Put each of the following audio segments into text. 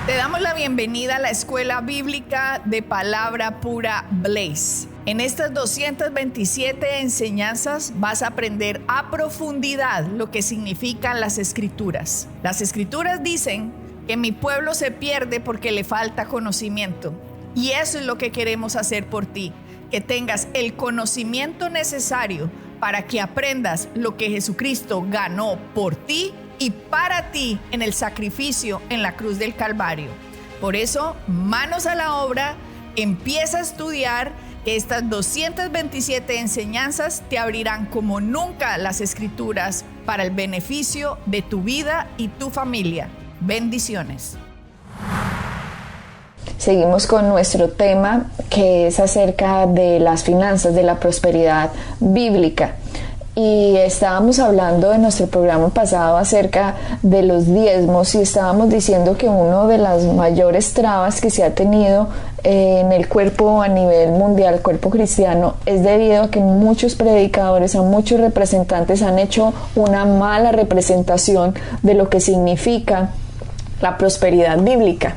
Te damos la bienvenida a la Escuela Bíblica de Palabra Pura Blaze. En estas 227 enseñanzas vas a aprender a profundidad lo que significan las Escrituras. Las Escrituras dicen que mi pueblo se pierde porque le falta conocimiento. Y eso es lo que queremos hacer por ti, que tengas el conocimiento necesario para que aprendas lo que Jesucristo ganó por ti y para ti en el sacrificio en la cruz del Calvario. Por eso, manos a la obra, empieza a estudiar. Estas 227 enseñanzas te abrirán como nunca las Escrituras para el beneficio de tu vida y tu familia. Bendiciones. Seguimos con nuestro tema, que es acerca de las finanzas, de la prosperidad bíblica. Y estábamos hablando en nuestro programa pasado acerca de los diezmos y estábamos diciendo que una de las mayores trabas que se ha tenido en el cuerpo a nivel mundial, el cuerpo cristiano, es debido a que muchos predicadores, a muchos representantes han hecho una mala representación de lo que significa la prosperidad bíblica.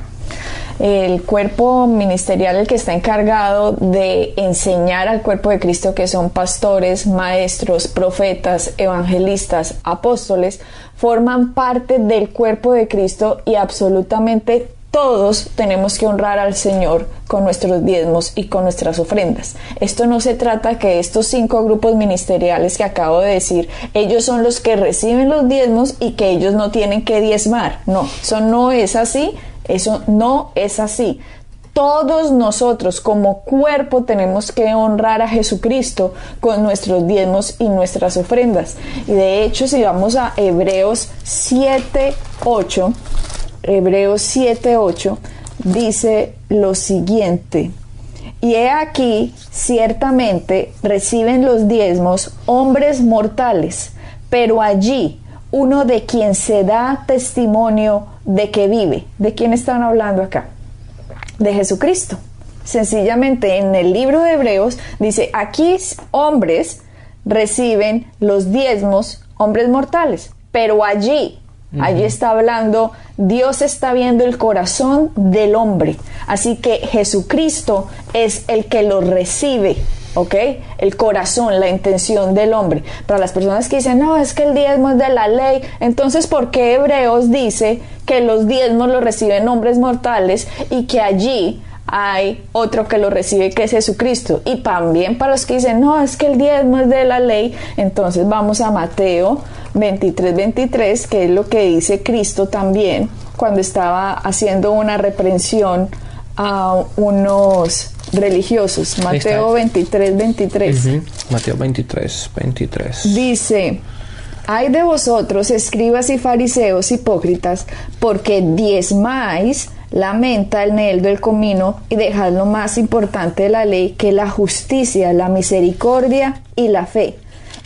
El cuerpo ministerial, el que está encargado de enseñar al cuerpo de Cristo, que son pastores, maestros, profetas, evangelistas, apóstoles, forman parte del cuerpo de Cristo y absolutamente todos tenemos que honrar al Señor con nuestros diezmos y con nuestras ofrendas. Esto no se trata que estos 5 grupos ministeriales que acabo de decir, ellos son los que reciben los diezmos y que ellos no tienen que diezmar. No, eso no es así. Eso no es así. Todos nosotros como cuerpo tenemos que honrar a Jesucristo con nuestros diezmos y nuestras ofrendas. Y de hecho, si vamos a Hebreos 7:8, Hebreos 7:8 dice lo siguiente: y he aquí, ciertamente reciben los diezmos hombres mortales, pero allí uno de quien se da testimonio de que vive. ¿De quién están hablando acá? De Jesucristo. Sencillamente en el libro de Hebreos dice, aquí hombres reciben los diezmos, hombres mortales, pero allí está hablando, Dios está viendo el corazón del hombre. Así que Jesucristo es el que lo recibe. ¿Ok? El corazón, la intención del hombre. Para las personas que dicen, no, es que el diezmo es de la ley, entonces ¿por qué Hebreos dice que los diezmos los reciben hombres mortales y que allí hay otro que lo recibe, que es Jesucristo? Y también para los que dicen, no, es que el diezmo es de la ley, entonces vamos a Mateo 23:23, que es lo que dice Cristo también cuando estaba haciendo una reprensión a unos religiosos. Mateo 23:23. Mateo 23:23. Dice: ay de vosotros, escribas y fariseos hipócritas, porque diezmáis la menta, el eneldo, el comino, y dejad lo más importante de la ley, que la justicia, la misericordia y la fe.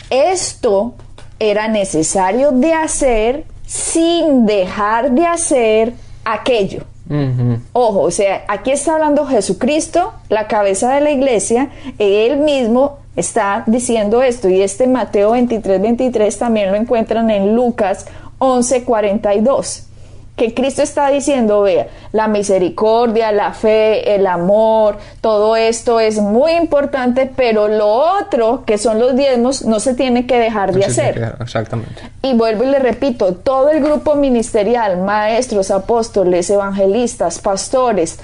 Esto era necesario de hacer sin dejar de hacer aquello. Ojo, o sea, aquí está hablando Jesucristo, la cabeza de la iglesia, él mismo está diciendo esto, y este Mateo 23:23 también lo encuentran en Lucas 11:42, que Cristo está diciendo, vea, la misericordia, la fe, el amor, todo esto es muy importante, pero lo otro, que son los diezmos, no se tiene que dejar de hacer. Exactamente. Y vuelvo y le repito, todo el grupo ministerial, maestros, apóstoles, evangelistas, pastores,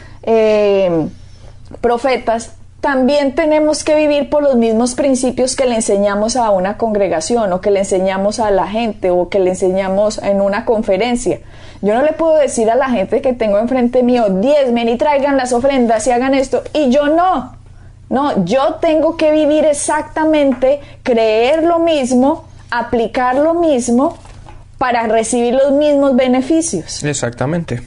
profetas, también tenemos que vivir por los mismos principios que le enseñamos a una congregación, o que le enseñamos a la gente, o que le enseñamos en una conferencia. Yo no le puedo decir a la gente que tengo enfrente mío, diezmen y traigan las ofrendas y hagan esto, y yo no. No, yo tengo que vivir exactamente, creer lo mismo, aplicar lo mismo para recibir los mismos beneficios. Exactamente.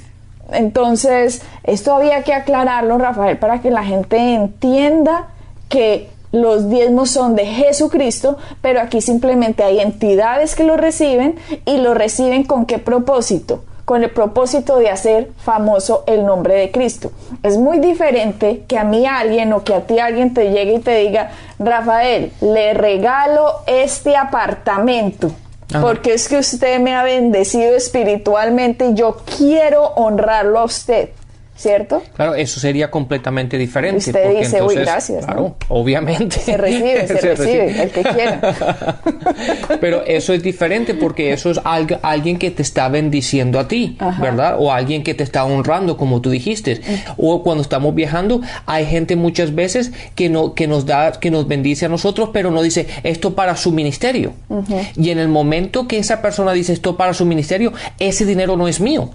Entonces, esto había que aclararlo, Rafael, para que la gente entienda que los diezmos son de Jesucristo, pero aquí simplemente hay entidades que lo reciben, y lo reciben ¿con qué propósito? Con el propósito de hacer famoso el nombre de Cristo. Es muy diferente que a mí alguien, o que a ti alguien te llegue y te diga, Rafael, le regalo este apartamento. porque es que usted me ha bendecido espiritualmente y yo quiero honrarlo a usted. ¿Cierto? Claro, eso sería completamente diferente. Usted porque dice, entonces, uy, gracias. Claro, ¿no? obviamente. Se recibe, el que quiera. Pero eso es diferente porque eso es alguien que te está bendiciendo a ti, Ajá. ¿verdad? O alguien que te está honrando, como tú dijiste. O cuando estamos viajando, hay gente muchas veces que nos bendice a nosotros, pero no dice esto para su ministerio. Y en el momento que esa persona dice esto para su ministerio, ese dinero no es mío.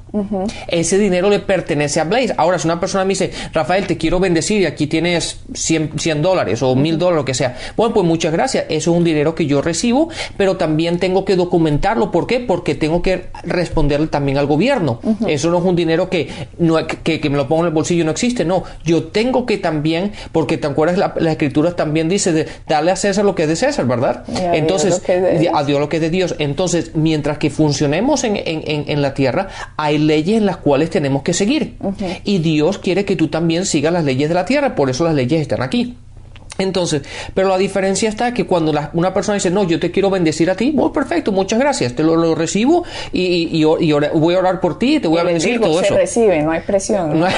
Ese dinero le pertenece a Blaze. Ahora, si una persona me dice, Rafael, te quiero bendecir y aquí tienes $100 o $1,000, lo que sea. Bueno, pues muchas gracias. Eso es un dinero que yo recibo, pero también tengo que documentarlo. ¿Por qué? Porque tengo que responderle también al gobierno. Eso no es un dinero que me lo pongo en el bolsillo y no existe. No, yo tengo que también, porque te acuerdas, la escritura también dice de darle a César lo que es de César, ¿verdad? Entonces, a Dios lo que es de Dios. Entonces, mientras que funcionemos en la tierra, hay leyes en las cuales tenemos que seguir. Y Dios quiere que tú también sigas las leyes de la tierra, por eso las leyes están aquí. Entonces, pero la diferencia está que cuando una persona dice, no, yo te quiero bendecir a ti, bueno, perfecto, muchas gracias, te lo recibo y voy a orar por ti y te voy a bendecir, todo eso. Se recibe, no hay presión. No hay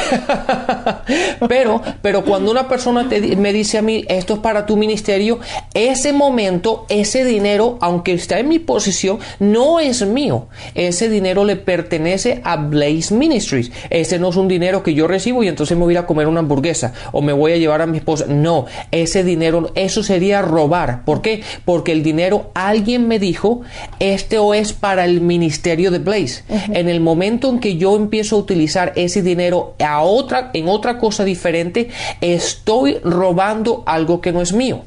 pero cuando una persona me dice a mí, esto es para tu ministerio, ese momento, ese dinero, aunque está en mi posición, no es mío. Ese dinero le pertenece a Blaze Ministries. Ese no es un dinero que yo recibo y entonces me voy a ir a comer una hamburguesa o me voy a llevar a mi esposa. No, ese dinero, eso sería robar. ¿Por qué? Porque el dinero, alguien me dijo, esto es para el ministerio de Blaze. En el momento en que yo empiezo a utilizar ese dinero en otra cosa diferente, estoy robando algo que no es mío,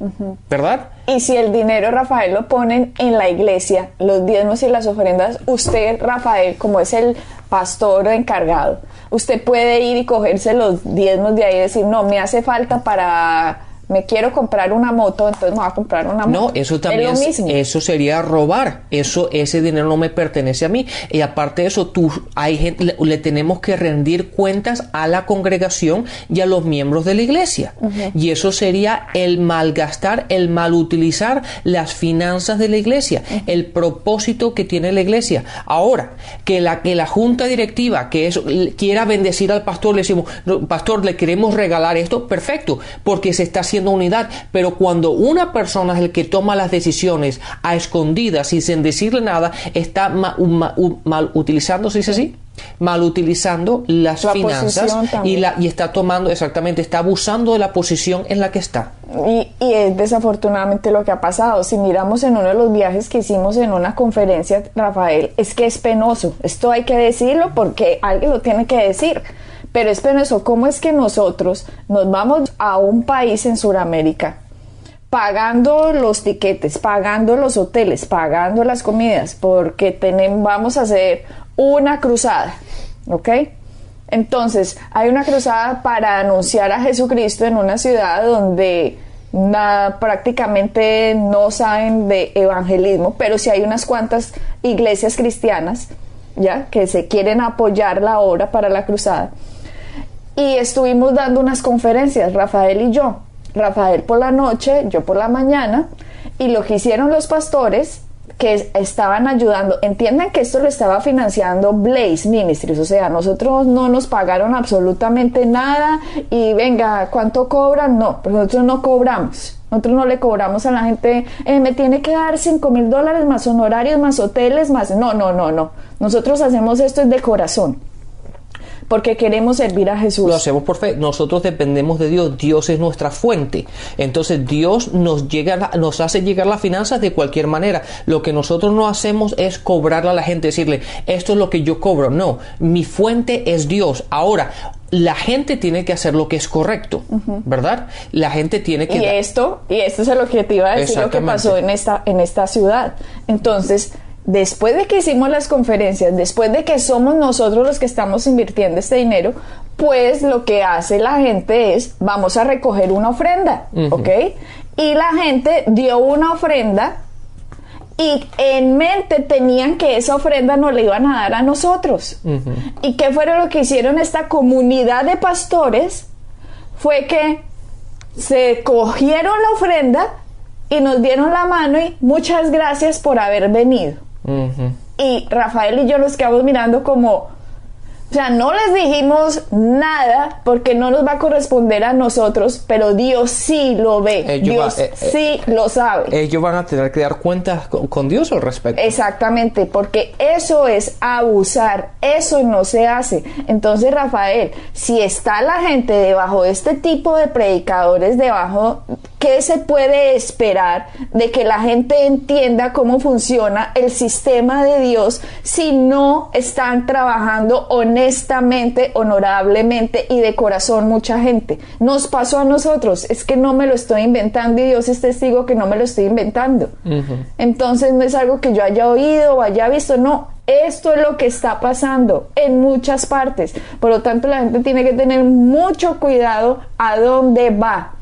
¿verdad? Y si el dinero, Rafael, lo ponen en la iglesia, los diezmos y las ofrendas, usted, Rafael, como es el pastor encargado, usted puede ir y cogerse los diezmos de ahí y decir, no, me hace falta me quiero comprar una moto, entonces me voy a comprar una moto. No, eso también es lo mismo. Eso sería robar. Ese dinero no me pertenece a mí. Y aparte de eso, hay gente, le tenemos que rendir cuentas a la congregación y a los miembros de la iglesia. Y eso sería el malgastar, el malutilizar las finanzas de la iglesia, el propósito que tiene la iglesia. Ahora, que la junta directiva quiera bendecir al pastor, le decimos, no, pastor, le queremos regalar esto, perfecto, porque se está haciendo unidad, pero cuando una persona es el que toma las decisiones a escondidas y sin decirle nada, está mal utilizando, ¿se dice así? Mal utilizando las finanzas y está tomando, exactamente, está abusando de la posición en la que está. Y es desafortunadamente lo que ha pasado. Si miramos en uno de los viajes que hicimos en una conferencia, Rafael, es que es penoso. Esto hay que decirlo porque alguien lo tiene que decir. Pero es penoso. ¿Cómo es que nosotros nos vamos a un país en Sudamérica pagando los tiquetes, pagando los hoteles, pagando las comidas, porque vamos a hacer una cruzada, ¿ok? Entonces, hay una cruzada para anunciar a Jesucristo en una ciudad donde prácticamente no saben de evangelismo, pero sí hay unas cuantas iglesias cristianas, ¿ya? Que se quieren apoyar la obra para la cruzada. Y estuvimos dando unas conferencias, Rafael y yo. Rafael por la noche, yo por la mañana. Y lo que hicieron los pastores que estaban ayudando, entiendan que esto lo estaba financiando Blaze Ministries, o sea, nosotros no nos pagaron absolutamente nada y venga, ¿cuánto cobran? No, pero nosotros no cobramos. Nosotros no le cobramos a la gente, me tiene que dar $5,000 más honorarios, más hoteles, más... No. Nosotros hacemos esto de corazón. Porque queremos servir a Jesús. Lo hacemos por fe. Nosotros dependemos de Dios. Dios es nuestra fuente. Entonces Dios nos hace llegar las finanzas de cualquier manera. Lo que nosotros no hacemos es cobrarle a la gente, decirle, esto es lo que yo cobro. No, mi fuente es Dios. Ahora, la gente tiene que hacer lo que es correcto, ¿verdad? La gente tiene que... Y esto es lo que te iba a decir, lo que pasó en esta ciudad. Entonces... Después de que hicimos las conferencias, después de que somos nosotros los que estamos invirtiendo este dinero, pues lo que hace la gente es, vamos a recoger una ofrenda, ¿ok? Y la gente dio una ofrenda y en mente tenían que esa ofrenda nos la iban a dar a nosotros. ¿Y qué fue lo que hicieron esta comunidad de pastores? Fue que se cogieron la ofrenda y nos dieron la mano y muchas gracias por haber venido. Y Rafael y yo nos quedamos mirando como, o sea, no les dijimos nada porque no nos va a corresponder a nosotros, pero Dios sí lo ve, Dios sí lo sabe. Ellos van a tener que dar cuentas con Dios al respecto. Exactamente, porque eso es abusar, eso no se hace. Entonces, Rafael, si está la gente debajo de este tipo de predicadores, ¿qué se puede esperar de que la gente entienda cómo funciona el sistema de Dios si no están trabajando honestamente, honorablemente y de corazón? Mucha gente. Nos pasó a nosotros, es que no me lo estoy inventando y Dios es testigo que no me lo estoy inventando. Entonces no es algo que yo haya oído o haya visto, no. Esto es lo que está pasando en muchas partes. Por lo tanto, la gente tiene que tener mucho cuidado a dónde va.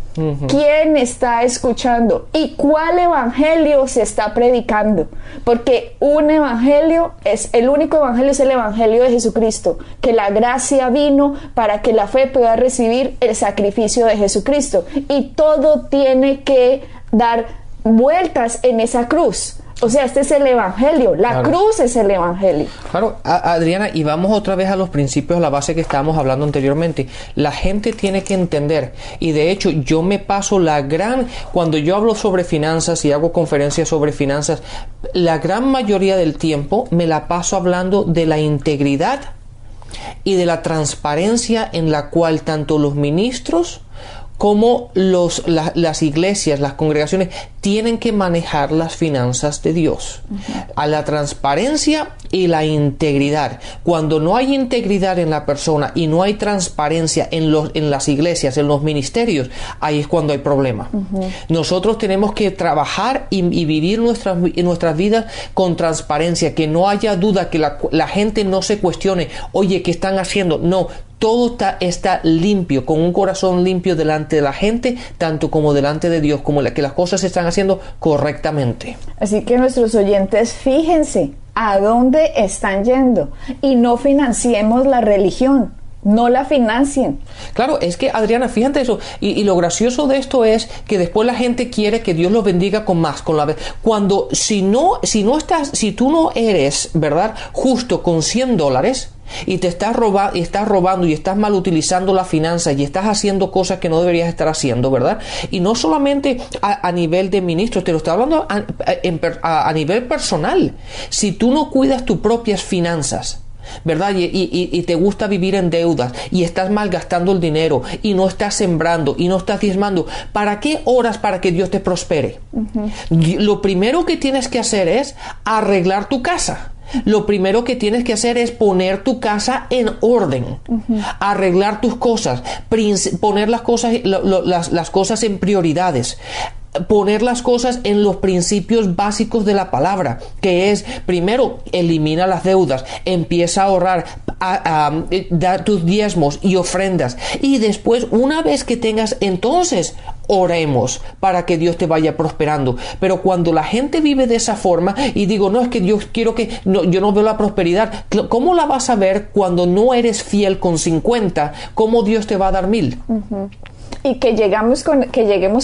¿Quién está escuchando? ¿Y cuál evangelio se está predicando? Porque el único evangelio es el evangelio de Jesucristo, que la gracia vino para que la fe pueda recibir el sacrificio de Jesucristo, y todo tiene que dar vueltas en esa cruz. O sea, este es el evangelio, la cruz es el evangelio. Claro, Adriana, y vamos otra vez a los principios, a la base que estábamos hablando anteriormente. La gente tiene que entender, y de hecho yo me paso cuando yo hablo sobre finanzas y hago conferencias sobre finanzas, la gran mayoría del tiempo me la paso hablando de la integridad y de la transparencia en la cual tanto los ministros como las iglesias, las congregaciones tienen que manejar las finanzas de Dios. A la transparencia y la integridad. Cuando no hay integridad en la persona y no hay transparencia en las iglesias, en los ministerios, ahí es cuando hay problema. Nosotros tenemos que trabajar y vivir nuestras vidas con transparencia, que no haya duda, que la gente no se cuestione, oye, ¿qué están haciendo? No. Todo está limpio, con un corazón limpio delante de la gente, tanto como delante de Dios, como que las cosas se están haciendo correctamente. Así que nuestros oyentes, fíjense a dónde están yendo y no financiemos la religión. No la financien. Tú es que, Adriana, fíjate eso, y lo gracioso de esto es que después la gente quiere que Dios los bendiga con más, cuando si tú no eres, ¿verdad?, justo con $100 y te estás robando y estás mal utilizando la finanza y estás haciendo cosas que no deberías estar haciendo, ¿verdad? Y no solamente a nivel de ministros, te lo estoy hablando a nivel personal. Si tú no cuidas tus propias finanzas, ¿verdad? Y te gusta vivir en deudas y estás malgastando el dinero y no estás sembrando y no estás diezmando, ¿para qué oras para que Dios te prospere? Lo primero que tienes que hacer es arreglar tu casa. Lo primero que tienes que hacer es poner tu casa en orden, arreglar tus cosas, poner las cosas en prioridades, poner las cosas en los principios básicos de la palabra, que es, primero, elimina las deudas, empieza a ahorrar, da tus diezmos y ofrendas, y después, una vez que tengas, entonces oremos para que Dios te vaya prosperando. Pero cuando la gente vive de esa forma y digo, no, es que yo no veo la prosperidad, ¿cómo la vas a ver cuando no eres fiel con 50? ¿Cómo Dios te va a dar 1000? Y que lleguemos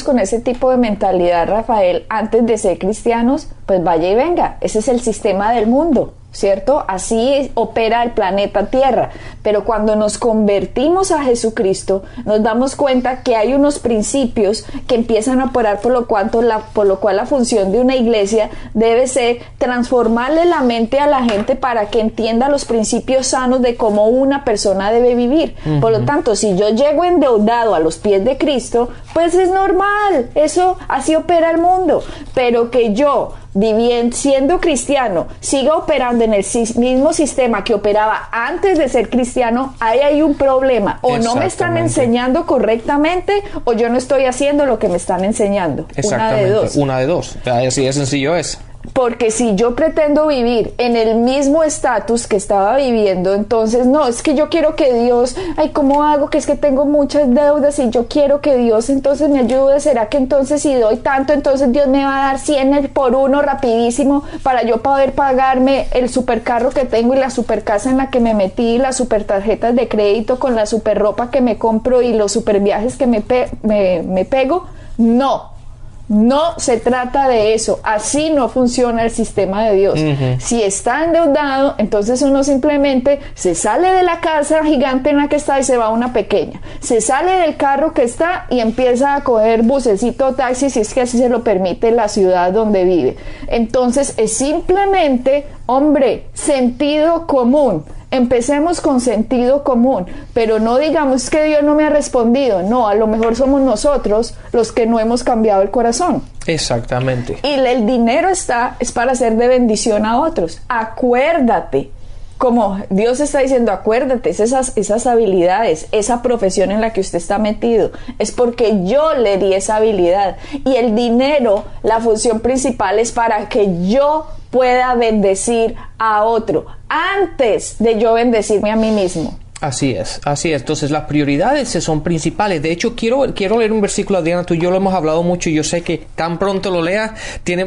con ese tipo de mentalidad, Rafael, antes de ser cristianos, pues vaya y venga. Ese es el sistema del mundo, ¿cierto? Así opera el planeta Tierra. Pero cuando nos convertimos a Jesucristo, nos damos cuenta que hay unos principios que empiezan a operar, por lo cual la función de una iglesia debe ser transformarle la mente a la gente para que entienda los principios sanos de cómo una persona debe vivir. Por lo tanto, si yo llego endeudado a los pies de Cristo, pues es normal, eso así opera el mundo. Pero que yo, siendo cristiano, siga operando en el mismo sistema que operaba antes de ser cristiano, ahí hay un problema. O no me están enseñando correctamente, o yo no estoy haciendo lo que me están enseñando. Una de dos. Así de sencillo es. Porque si yo pretendo vivir en el mismo estatus que estaba viviendo, entonces no, es que yo quiero que Dios, ¿cómo hago? Que es que tengo muchas deudas y yo quiero que Dios entonces me ayude. ¿Será que entonces si doy tanto, entonces Dios me va a dar 100 por uno rapidísimo para yo poder pagarme el supercarro que tengo y la supercasa en la que me metí, las supertarjetas de crédito con la superropa que me compro y los superviajes que me pego? No. No se trata de eso. Así no funciona el sistema de Dios. Si está endeudado, entonces uno simplemente se sale de la casa gigante en la que está y se va a una pequeña. Se sale del carro que está y empieza a coger bucecito o taxi, si es que así se lo permite la ciudad donde vive. Entonces es simplemente, hombre, sentido común. Empecemos con sentido común, pero no digamos que Dios no me ha respondido. No, a lo mejor somos nosotros los que no hemos cambiado el corazón. Exactamente. Y el dinero es para ser de bendición a otros. Acuérdate, como Dios está diciendo, acuérdate, esas habilidades, esa profesión en la que usted está metido, es porque yo le di esa habilidad. Y el dinero, la función principal es para que yo pueda bendecir a otro antes de yo bendecirme a mí mismo. Así es, así es. Entonces las prioridades son principales. De hecho, quiero leer un versículo, Adriana. Tú y yo lo hemos hablado mucho y yo sé que tan pronto lo leas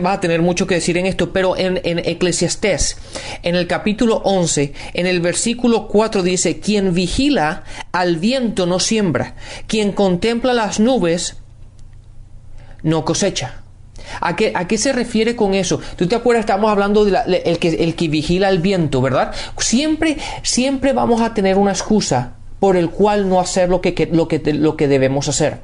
vas a tener mucho que decir en esto, pero en Eclesiastés, en el capítulo 11, en el versículo 4 dice: quien vigila al viento no siembra, quien contempla las nubes no cosecha. ¿A qué se refiere con eso? ¿Tú te acuerdas? Estamos hablando de el que vigila el viento, ¿verdad? Siempre vamos a tener una excusa por el cual no hacer lo que debemos hacer.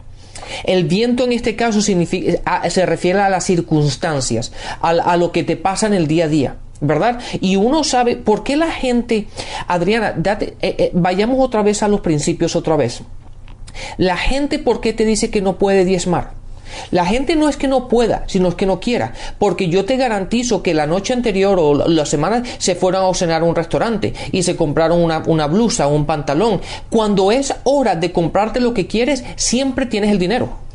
El viento en este caso se refiere a las circunstancias, a lo que te pasa en el día a día, ¿verdad? Y uno sabe por qué la gente, Adriana, vayamos otra vez a los principios otra vez. La gente, ¿por qué te dice que no puede diezmar? La gente no es que no pueda, sino es que no quiera, porque yo te garantizo que la noche anterior o la semana se fueron a cenar a un restaurante y se compraron una blusa o un pantalón. Cuando es hora de comprarte lo que quieres, siempre tienes el dinero.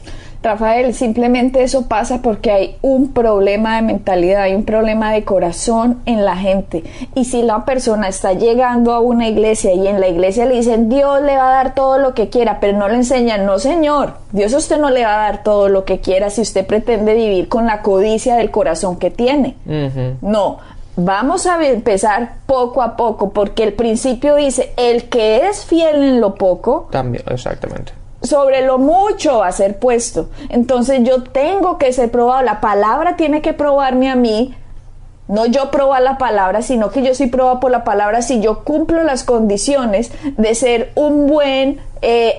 Rafael, simplemente eso pasa porque hay un problema de mentalidad, hay un problema de corazón en la gente. Y si la persona está llegando a una iglesia y en la iglesia le dicen Dios le va a dar todo lo que quiera, pero no le enseñan, no señor, Dios a usted no le va a dar todo lo que quiera si usted pretende vivir con la codicia del corazón que tiene. No, vamos a empezar poco a poco, porque el principio dice, el que es fiel en lo poco, también, exactamente, sobre lo mucho va a ser puesto. Entonces yo tengo que ser probado. La palabra tiene que probarme a mí. No yo probar la palabra, sino que yo soy probado por la palabra si yo cumplo las condiciones de ser un buen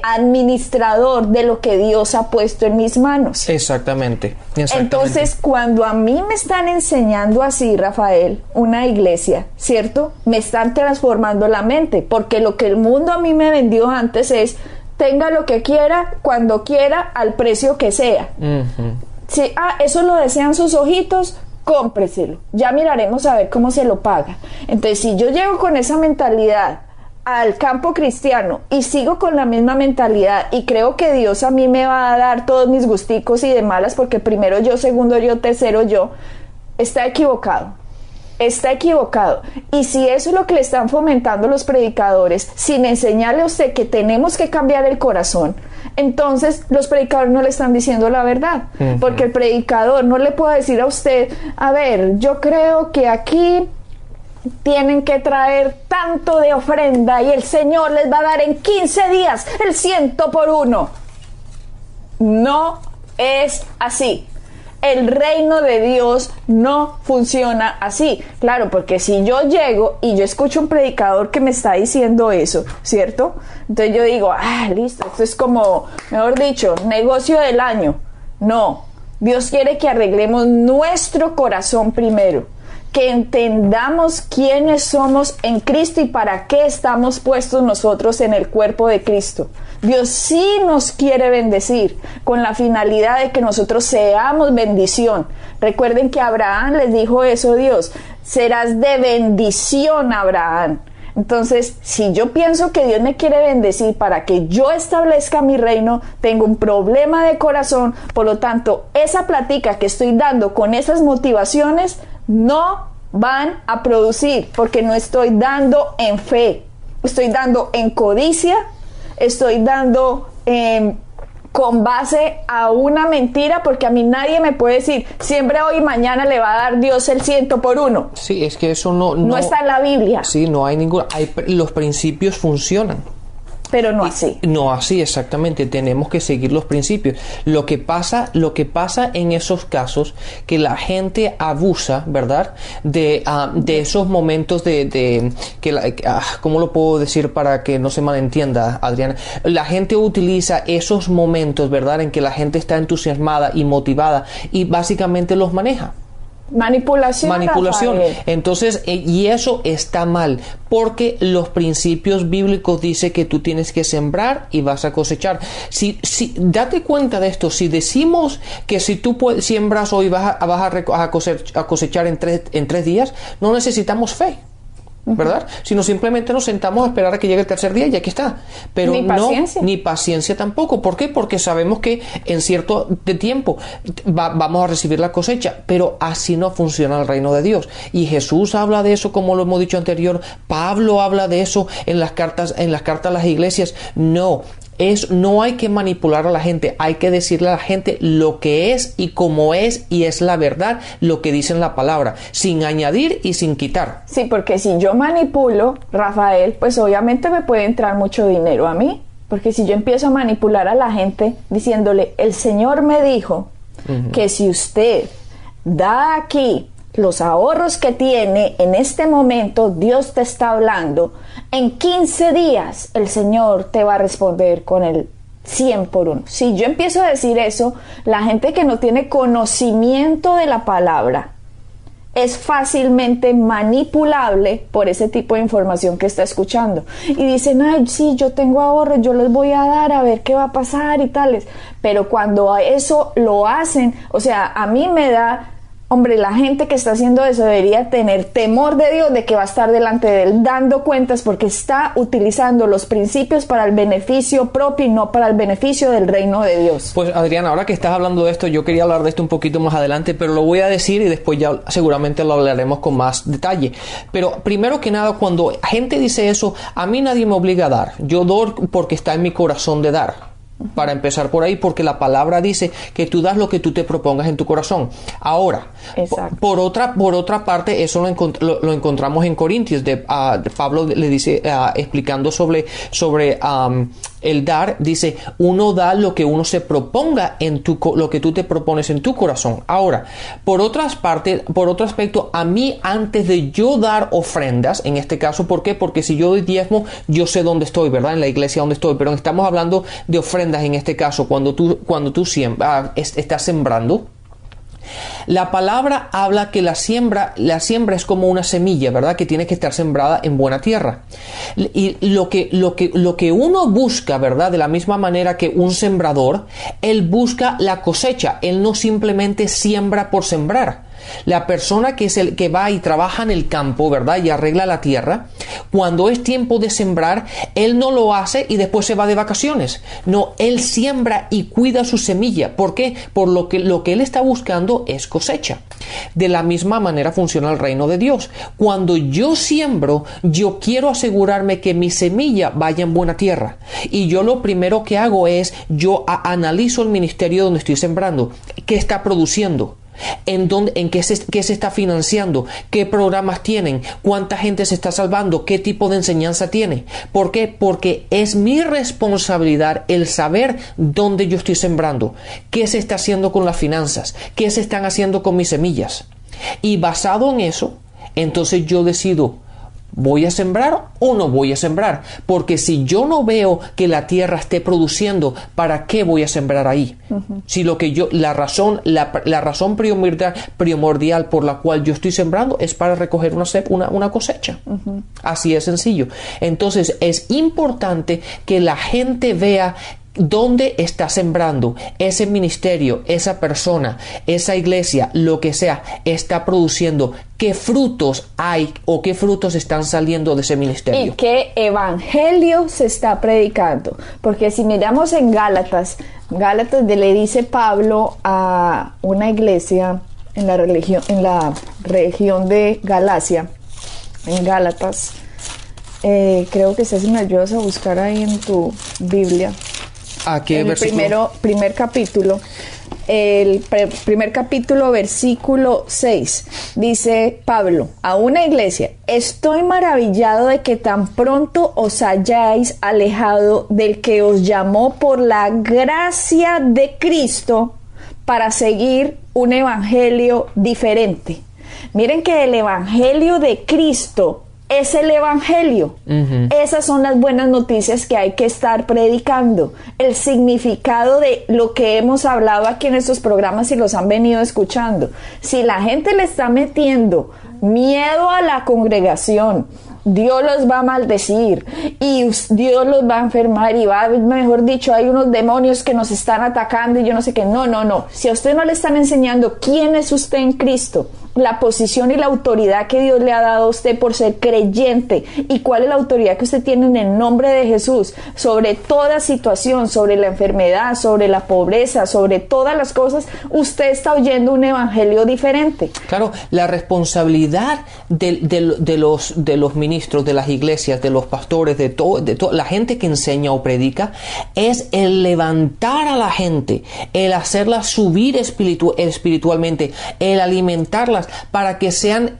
administrador de lo que Dios ha puesto en mis manos. Exactamente. Entonces, cuando a mí me están enseñando así, Rafael, una iglesia, ¿cierto? Me están transformando la mente, porque lo que el mundo a mí me vendió antes es tenga lo que quiera, cuando quiera, al precio que sea. Si eso lo desean sus ojitos, cómpreselo. Ya miraremos a ver cómo se lo paga. Entonces, si yo llego con esa mentalidad al campo cristiano y sigo con la misma mentalidad y creo que Dios a mí me va a dar todos mis gusticos y de malas, porque primero yo, segundo yo, tercero yo, está equivocado. Está equivocado. Y si eso es lo que le están fomentando los predicadores, sin enseñarle a usted que tenemos que cambiar el corazón, entonces los predicadores no le están diciendo la verdad. Porque el predicador no le puede decir a usted, a ver, yo creo que aquí tienen que traer tanto de ofrenda y el Señor les va a dar en 15 días el 100 por 1. No es así. El reino de Dios no funciona así. Claro, porque si yo llego y yo escucho un predicador que me está diciendo eso, ¿cierto? Entonces yo digo, listo, esto es como, mejor dicho, negocio del año. No, Dios quiere que arreglemos nuestro corazón primero, que entendamos quiénes somos en Cristo y para qué estamos puestos nosotros en el cuerpo de Cristo. Dios sí nos quiere bendecir con la finalidad de que nosotros seamos bendición. Recuerden que a Abraham les dijo eso Dios, serás de bendición, Abraham. Entonces, si yo pienso que Dios me quiere bendecir para que yo establezca mi reino, tengo un problema de corazón. Por lo tanto, esa plática que estoy dando con esas motivaciones no van a producir, porque no estoy dando en fe, estoy dando en codicia, estoy dando con base a una mentira, porque a mí nadie me puede decir siempre hoy y mañana le va a dar Dios el 100 por 1. Sí, es que eso no está en la Biblia. Sí, no hay ninguna. Los principios funcionan. Pero no así. No así, exactamente. Tenemos que seguir los principios. Lo que pasa en esos casos, que la gente abusa, ¿verdad? De esos momentos ¿cómo lo puedo decir para que no se malentienda, Adriana? La gente utiliza esos momentos, ¿verdad? En que la gente está entusiasmada y motivada y básicamente los maneja. Manipulación. Rafael. Entonces, y eso está mal, porque los principios bíblicos dicen que tú tienes que sembrar y vas a cosechar. Si date cuenta de esto. Si decimos que si tú siembras hoy vas a cosechar en 3 días, no necesitamos fe, ¿verdad? Sino simplemente nos sentamos a esperar a que llegue el tercer día y aquí está. Pero ni paciencia tampoco. ¿Por qué? Porque sabemos que en cierto tiempo vamos a recibir la cosecha, pero así no funciona el reino de Dios. Y Jesús habla de eso, como lo hemos dicho anterior. Pablo habla de eso en las cartas a las iglesias. No hay que manipular a la gente, hay que decirle a la gente lo que es y cómo es, y es la verdad, lo que dice en la palabra, sin añadir y sin quitar. Sí, porque si yo manipulo, Rafael, pues obviamente me puede entrar mucho dinero a mí, porque si yo empiezo a manipular a la gente diciéndole, el Señor me dijo que si usted da aquí los ahorros que tiene en este momento, Dios te está hablando, en 15 días el Señor te va a responder con el 100 por 1. Si yo empiezo a decir eso, la gente que no tiene conocimiento de la palabra es fácilmente manipulable por ese tipo de información que está escuchando. Y dicen, ay, sí, yo tengo ahorros, yo les voy a dar a ver qué va a pasar y tales. Pero cuando eso lo hacen, o sea, a mí me da... Hombre, la gente que está haciendo eso debería tener temor de Dios, de que va a estar delante de Él dando cuentas, porque está utilizando los principios para el beneficio propio y no para el beneficio del reino de Dios. Pues Adriana, ahora que estás hablando de esto, yo quería hablar de esto un poquito más adelante, pero lo voy a decir y después ya seguramente lo hablaremos con más detalle. Pero primero que nada, cuando gente dice eso, a mí nadie me obliga a dar. Yo doy porque está en mi corazón de dar. Para empezar por ahí, porque la palabra dice que tú das lo que tú te propongas en tu corazón. Ahora, por otra parte, eso lo encontramos en Corintios. Pablo le dice, explicando sobre el dar, dice, uno da lo que uno se proponga lo que tú te propones en tu corazón. Ahora, por otro aspecto, a mí, antes de yo dar ofrendas, en este caso, ¿por qué? Porque si yo doy diezmo, yo sé dónde estoy, ¿verdad? En la iglesia donde estoy, pero estamos hablando de ofrendas en este caso, cuando tú estás sembrando. La palabra habla que la siembra es como una semilla, ¿verdad? Que tiene que estar sembrada en buena tierra. Y lo que uno busca, ¿verdad? De la misma manera que un sembrador, él busca la cosecha. Él no simplemente siembra por sembrar. La persona que es el que va y trabaja en el campo, ¿verdad? Y arregla la tierra, cuando es tiempo de sembrar, él no lo hace y después se va de vacaciones. No, él siembra y cuida su semilla. ¿Por qué? Por lo que él está buscando es cosecha. De la misma manera funciona el reino de Dios. Cuando yo siembro, yo quiero asegurarme que mi semilla vaya en buena tierra. Y yo lo primero que hago es, yo analizo el ministerio donde estoy sembrando. ¿Qué está produciendo? ¿En qué se está financiando? ¿Qué programas tienen? ¿Cuánta gente se está salvando? ¿Qué tipo de enseñanza tiene? ¿Por qué? Porque es mi responsabilidad el saber dónde yo estoy sembrando, qué se está haciendo con las finanzas, qué se están haciendo con mis semillas. Y basado en eso, entonces yo decido, ¿voy a sembrar o no voy a sembrar? Porque si yo no veo que la tierra esté produciendo, ¿para qué voy a sembrar ahí? Si la razón primordial por la cual yo estoy sembrando es para recoger una cosecha. Así es sencillo. Entonces es importante que la gente vea dónde está sembrando ese ministerio, esa persona, esa iglesia, lo que sea, está produciendo, qué frutos hay o qué frutos están saliendo de ese ministerio. Y qué evangelio se está predicando. Porque si miramos en Gálatas le dice Pablo a una iglesia en la región de Galacia, en Gálatas, creo que si me ayudas a buscar ahí en tu Biblia. ¿A qué en versículo? El primer capítulo, el primer capítulo, versículo 6, dice Pablo a una iglesia: estoy maravillado de que tan pronto os hayáis alejado del que os llamó por la gracia de Cristo para seguir un evangelio diferente. Miren que el evangelio de Cristo es el evangelio. Esas son las buenas noticias que hay que estar predicando. El significado de lo que hemos hablado aquí en estos programas y los han venido escuchando. Si la gente le está metiendo miedo a la congregación, Dios los va a maldecir y Dios los va a enfermar y va, mejor dicho, hay unos demonios que nos están atacando y yo no sé qué. No. Si a usted no le están enseñando quién es usted en Cristo, la posición y la autoridad que Dios le ha dado a usted por ser creyente y cuál es la autoridad que usted tiene en el nombre de Jesús sobre toda situación, sobre la enfermedad, sobre la pobreza, sobre todas las cosas, usted está oyendo un evangelio diferente. Claro, la responsabilidad de los ministros, de las iglesias, de los pastores, de la gente que enseña o predica, es el levantar a la gente, el hacerla subir espiritualmente, el alimentarla para que sean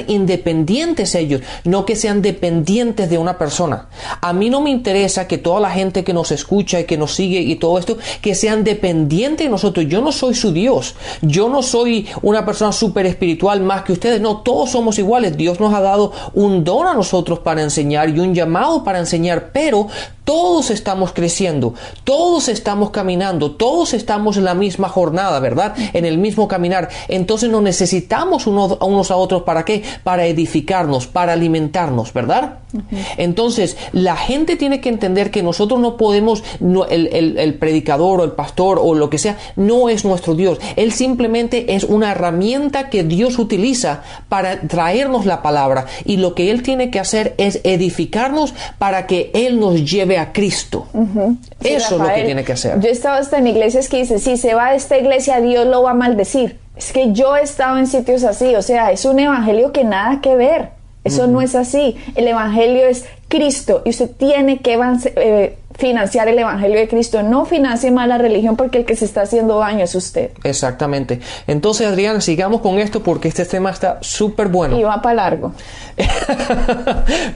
independientes ellos, no que sean dependientes de una persona. A mí no me interesa que toda la gente que nos escucha y que nos sigue y todo esto, que sean dependientes de nosotros. Yo no soy su Dios, yo no soy una persona súper espiritual más que ustedes, no, todos somos iguales. Dios nos ha dado un don a nosotros para enseñar y un llamado para enseñar, pero todos estamos creciendo, todos estamos caminando, todos estamos en la misma jornada, ¿verdad? En el mismo caminar. Entonces nos necesitamos unos a otros. ¿Para qué? Para edificarnos, para alimentarnos, ¿verdad? Entonces la gente tiene que entender que nosotros no podemos, el predicador o el pastor o lo que sea, no es nuestro Dios. Él simplemente es una herramienta que Dios utiliza para traernos la palabra, y lo que Él tiene que hacer es edificarnos para que Él nos lleve a Cristo. Sí, eso, Rafael, es lo que tiene que hacer. Yo he estado hasta en iglesias que dicen: si se va de esta iglesia, Dios lo va a maldecir. Es que yo he estado en sitios así, o sea, es un evangelio que nada que ver. Eso no es así. El evangelio es Cristo y usted tiene que financiar el evangelio de Cristo. No financie más la religión, porque el que se está haciendo daño es usted. Exactamente. Entonces, Adriana, sigamos con esto porque este tema está súper bueno. Y va para largo.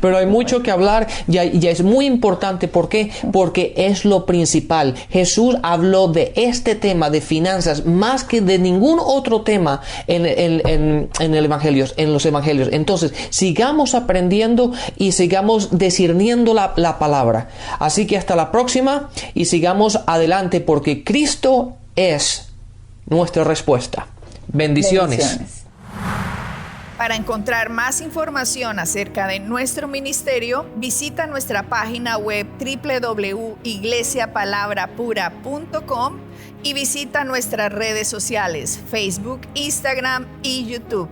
Pero hay mucho que hablar y es muy importante. ¿Por qué? Porque es lo principal. Jesús habló de este tema de finanzas más que de ningún otro tema en el evangelio, en los evangelios. Entonces, sigamos aprendiendo y sigamos discerniendo la palabra. Así que hasta la próxima y sigamos adelante porque Cristo es nuestra respuesta. Bendiciones. Para encontrar más información acerca de nuestro ministerio, visita nuestra página web www.iglesiapalabrapura.com y visita nuestras redes sociales, Facebook, Instagram y YouTube.